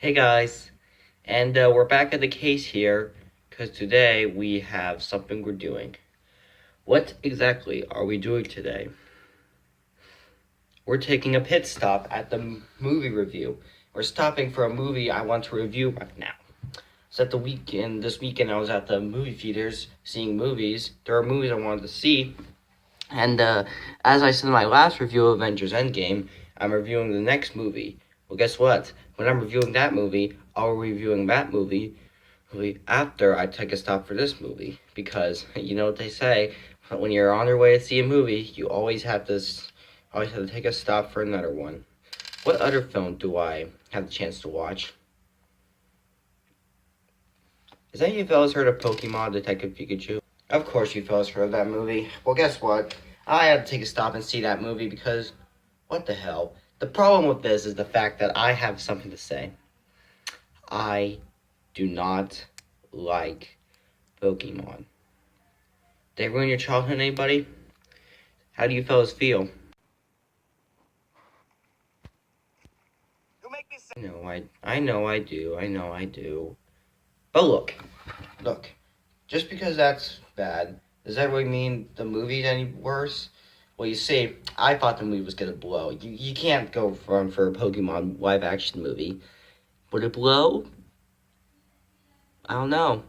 Hey guys, and we're back at the case here because today we have something we're doing. What exactly are we doing today? We're taking a pit stop at the movie review. We're stopping for a movie I want to review right now. So this weekend I was at the movie theaters seeing movies. There are movies I wanted to see, and as I said in my last review of Avengers Endgame, I'm reviewing the next movie. Well, guess what? When I'm reviewing that movie, I'll be reviewing that movie after I take a stop for this movie. Because you know what they say, when you're on your way to see a movie, you always have to take a stop for another one. What other film do I have the chance to watch? Has any of you fellas heard of Pokemon Detective Pikachu? Of course you fellas heard of that movie. Well, guess what? I had to take a stop and see that movie because, what the hell? The problem with this is the fact that I have something to say. I do not like Pokemon. They ruin your childhood, anybody? How do you fellas feel? I know I do. But look, just because that's bad, does that really mean the movie's any worse? Well, you see, I thought the movie was gonna blow. You can't go for a Pokemon live action movie. Would it blow? I don't know.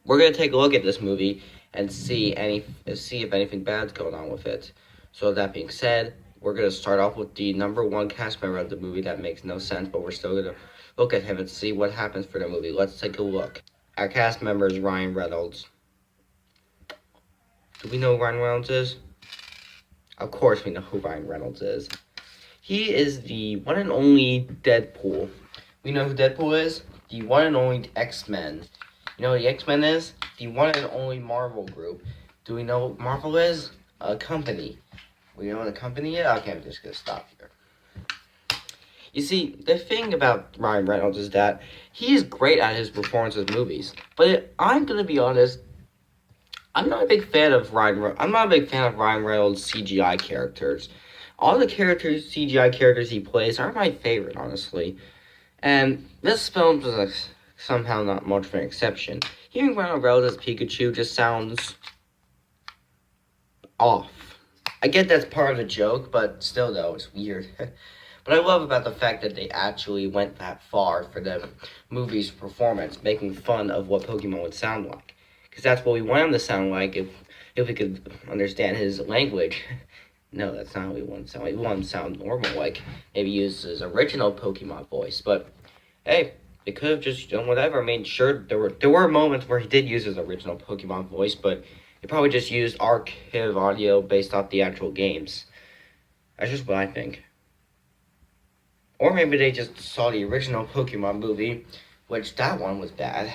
We're gonna take a look at this movie and see if anything bad's going on with it. So that being said, we're gonna start off with the number one cast member of the movie that makes no sense, but we're still gonna look at him and see what happens for the movie. Let's take a look. Our cast member is Ryan Reynolds. Do we know who Ryan Reynolds is? Of course we know who Ryan Reynolds is. He is the one and only Deadpool. We know who Deadpool is? The one and only X-Men. You know what the X-Men is? The one and only Marvel group. Do we know what Marvel is? A company. We know what a company is? Okay, I'm just going to stop here. You see, the thing about Ryan Reynolds is that he is great at his performances in movies. But I'm going to be honest, I'm not a big fan of Ryan Reynolds' CGI characters. All the CGI characters he plays are my favorite, honestly. And this film is somehow not much of an exception. Hearing Ryan Reynolds as Pikachu just sounds off. I get that's part of the joke, but still though, it's weird. But I love about the fact that they actually went that far for the movie's performance, making fun of what Pokemon would sound like. Because that's what we want him to sound like if we could understand his language. No, that's not what we want to sound like. We want him to sound normal, like maybe use his original Pokemon voice. But hey, they could have just done whatever. I mean, sure, there were moments where he did use his original Pokemon voice, but they probably just used archive audio based off the actual games. That's just what I think. Or maybe they just saw the original Pokemon movie, which that one was bad,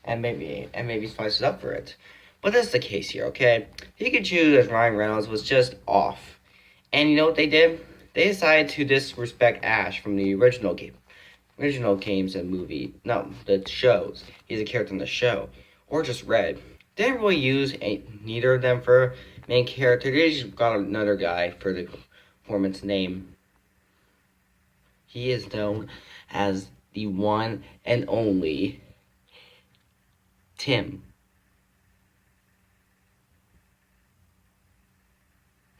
and maybe spiced it up for it. But that's the case here, okay? Pikachu as Ryan Reynolds was just off. And you know what they did? They decided to disrespect Ash from the original games and movie. No, the shows. He's a character in the show. Or just Red. They didn't really use neither of them for main character. They just got another guy for the performance name. He is known as the one and only Tim.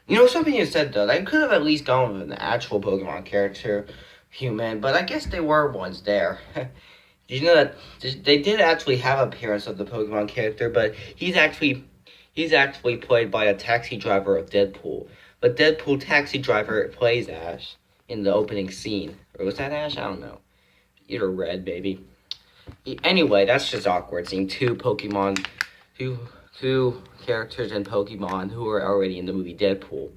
You know, something you said, though, they could have at least gone with an actual Pokemon character, human, but I guess they were once there. Did you know that they did actually have an appearance of the Pokemon character, but he's actually played by a taxi driver of Deadpool. But Deadpool taxi driver plays Ash in the opening scene. Or was that Ash? I don't know. Either Red, baby. Anyway, that's just awkward, seeing two characters in Pokemon who are already in the movie Deadpool.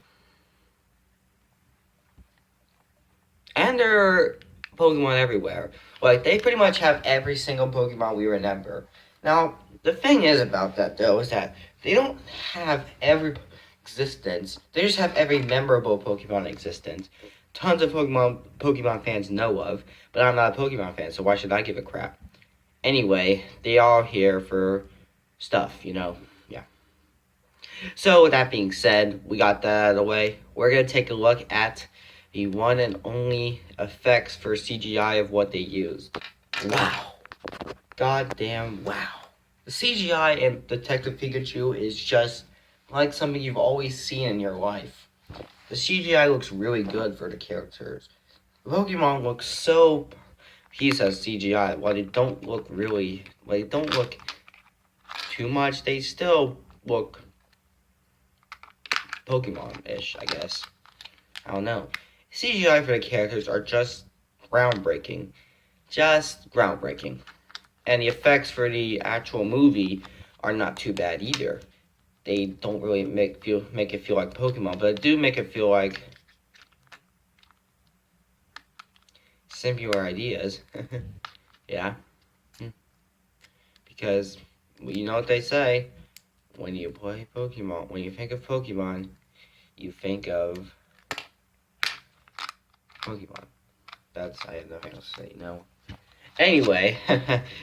And there are Pokemon everywhere. Like, they pretty much have every single Pokemon we remember. Now, the thing is about that, though, is that they don't have every existence. They just have every memorable Pokemon in existence. Tons of Pokemon fans know of, but I'm not a Pokemon fan, so why should I give a crap? Anyway, they are here for stuff, you know, yeah. So, with that being said, we got that out of the way. We're going to take a look at the one and only effects for CGI of what they used. Wow. Goddamn wow. The CGI in Detective Pikachu is just like something you've always seen in your life. The CGI looks really good for the characters. Pokemon looks so... He says CGI. While they don't look too much, they still look Pokemon-ish, I guess. I don't know. CGI for the characters are just groundbreaking. Just groundbreaking. And the effects for the actual movie are not too bad either. They don't really make it feel like Pokemon, but they do make it feel like simpler ideas. Yeah. Because you know what they say, when you play Pokemon, when you think of Pokemon, you think of Pokemon. I have nothing else to say, no. Anyway,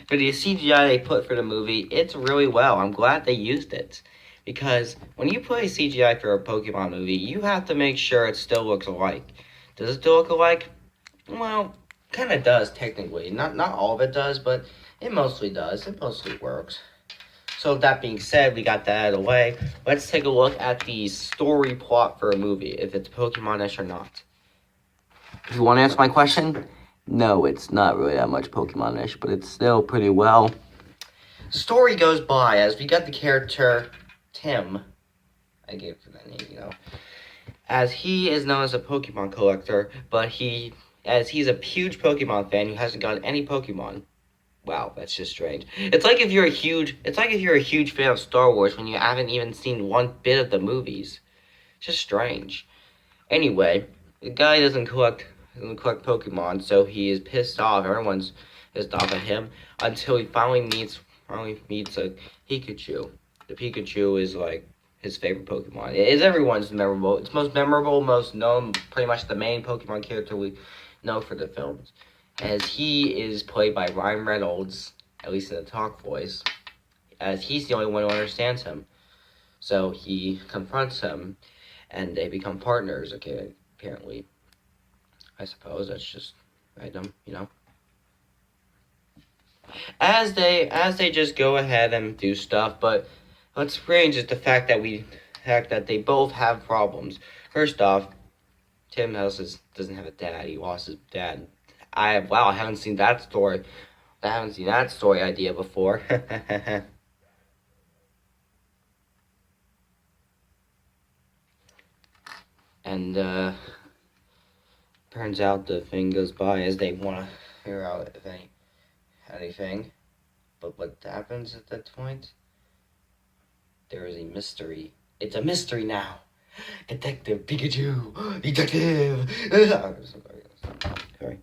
for the CGI they put for the movie, it's really well. I'm glad they used it. Because when you play CGI for a Pokemon movie, you have to make sure it still looks alike. Does it still look alike? Well, kind of does, technically. Not all of it does, but it mostly does. It mostly works. So with that being said, we got that out of the way. Let's take a look at the story plot for a movie, if it's Pokemon-ish or not. If you want to answer my question, no, it's not really that much Pokemon-ish, but it's still pretty well. Story goes by as we got the character Tim. I gave him that name, as he is known as a Pokemon collector, but as he's a huge Pokemon fan who hasn't gotten any Pokemon. Wow, that's just strange. It's like if you're a huge fan of Star Wars when you haven't even seen one bit of the movies. It's just strange. Anyway, the guy doesn't collect Pokemon, so he is pissed off. Everyone's pissed off at him until he finally meets a Pikachu. The Pikachu is like his favorite Pokemon. It is everyone's memorable. It's most memorable, most known, pretty much the main Pokemon character we know for the films. As he is played by Ryan Reynolds, at least in the talk voice, as he's the only one who understands him. So he confronts him, and they become partners, okay, apparently. I suppose that's just random, As they just go ahead and do stuff, but what's strange is the fact that they both have problems. First off, Tim doesn't have a dad. He lost his dad. I haven't seen that story. I haven't seen that story idea before. And turns out the thing goes by as they want to figure out if anything. But what happens at that point? There is a mystery. It's a mystery now. Detective Pikachu! Detective! Sorry.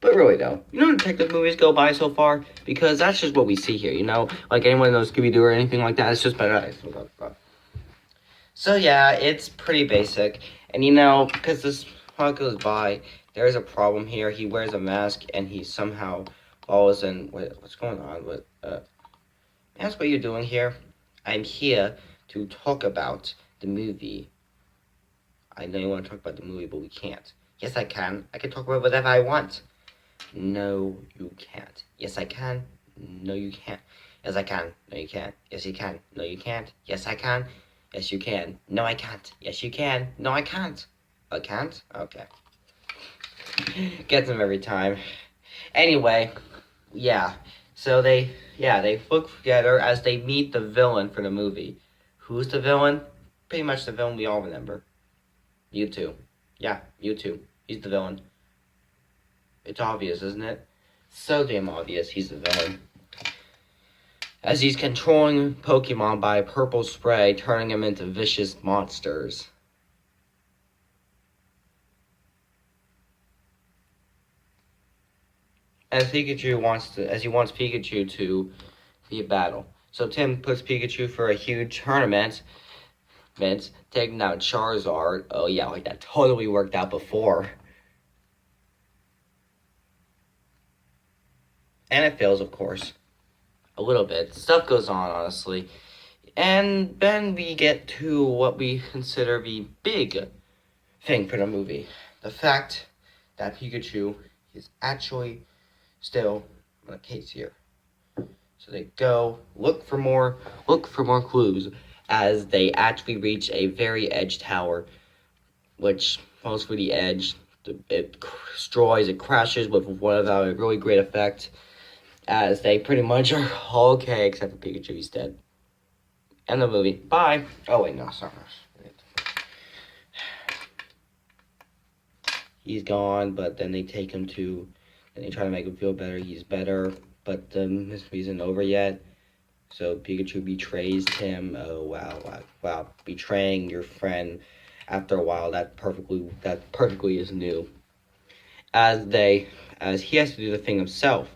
But really though, detective movies go by so far? Because that's just what we see here, Like anyone knows Scooby-Doo or anything like that, it's just better. So yeah, it's pretty basic. And because this plot goes by, there is a problem here. He wears a mask and he somehow falls in. Wait, what's going on? That's what you're doing here. I'm here to talk about the movie. I know you want to talk about the movie, but we can't. Yes, I can. I can talk about whatever I want. No, you can't. Yes, I can. No, you can't. Yes, I can. No, you can't. Yes, you can. No, you can't. Yes, I can. Yes, you can. No, I can't. Yes, you can. No, I can't. I can't? Okay. Gets them every time. Anyway, yeah. So they look together as they meet the villain for the movie. Who's the villain? Pretty much the villain we all remember. Mewtwo. Yeah, Mewtwo. He's the villain. It's obvious, isn't it? So damn obvious he's the villain. As he's controlling Pokemon by purple spray, turning them into vicious monsters. As he wants Pikachu to be a battle. So Tim puts Pikachu for a huge tournament, taking out Charizard. Oh yeah, like that totally worked out before. And it fails, of course. A little bit. Stuff goes on, honestly. And then we get to what we consider the big thing for the movie. the fact that Pikachu is actually still in the case here. So they go look for more clues as they actually reach a very edge tower, which falls for the edge. It destroys, it crashes with one of a really great effect, as they pretty much are all okay except for Pikachu. He's dead. End of the movie. Bye. Oh wait, no, sorry. He's gone, but then they take him to, and they try to make him feel better. He's better, but the mystery isn't over yet. So Pikachu betrays him. Oh wow! Betraying your friend after a while, that perfectly is new. As he has to do the thing himself,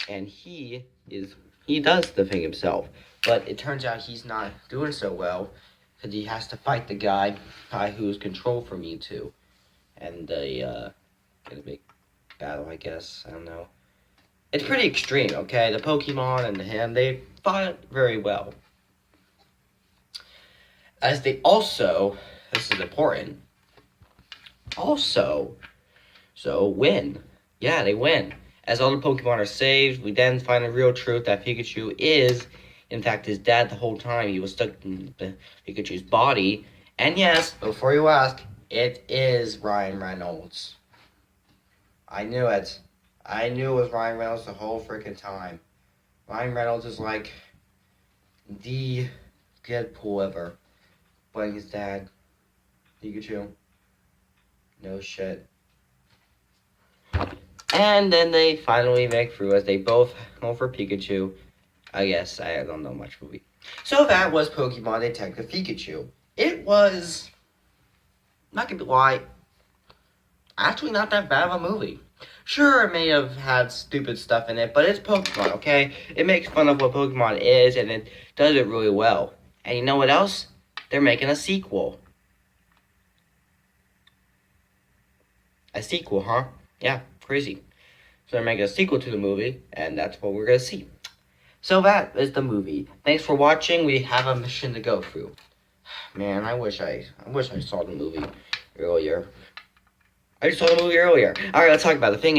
and he does the thing himself, but it turns out he's not doing so well because he has to fight the guy who's controlled from Mewtwo, and they get a big battle. I guess, I don't know. It's pretty extreme, okay? The Pokemon and him, they fought very well. As they also, this is important, also, so win. Yeah, they win. As all the Pokemon are saved, we then find the real truth that Pikachu is, in fact, his dad the whole time. He was stuck in Pikachu's body. And yes, before you ask, it is Ryan Reynolds. I knew it. I knew it was Ryan Reynolds the whole freaking time. Ryan Reynolds is like the Deadpool ever. Playing his dad, Pikachu. No shit. And then they finally make through as they both go for Pikachu. I guess I don't know much movie. So that was Pokemon Detective Pikachu. It was, not gonna lie, actually not that bad of a movie. Sure, it may have had stupid stuff in it, but it's Pokemon, okay? It makes fun of what Pokemon is, and it does it really well. And you know what else? They're making a sequel. A sequel, huh? Yeah, crazy. So they're making a sequel to the movie, and that's what we're going to see. So that is the movie. Thanks for watching. We have a mission to go through. Man, I wish I saw the movie earlier. I just saw the movie earlier. Alright, let's talk about it. The thing is,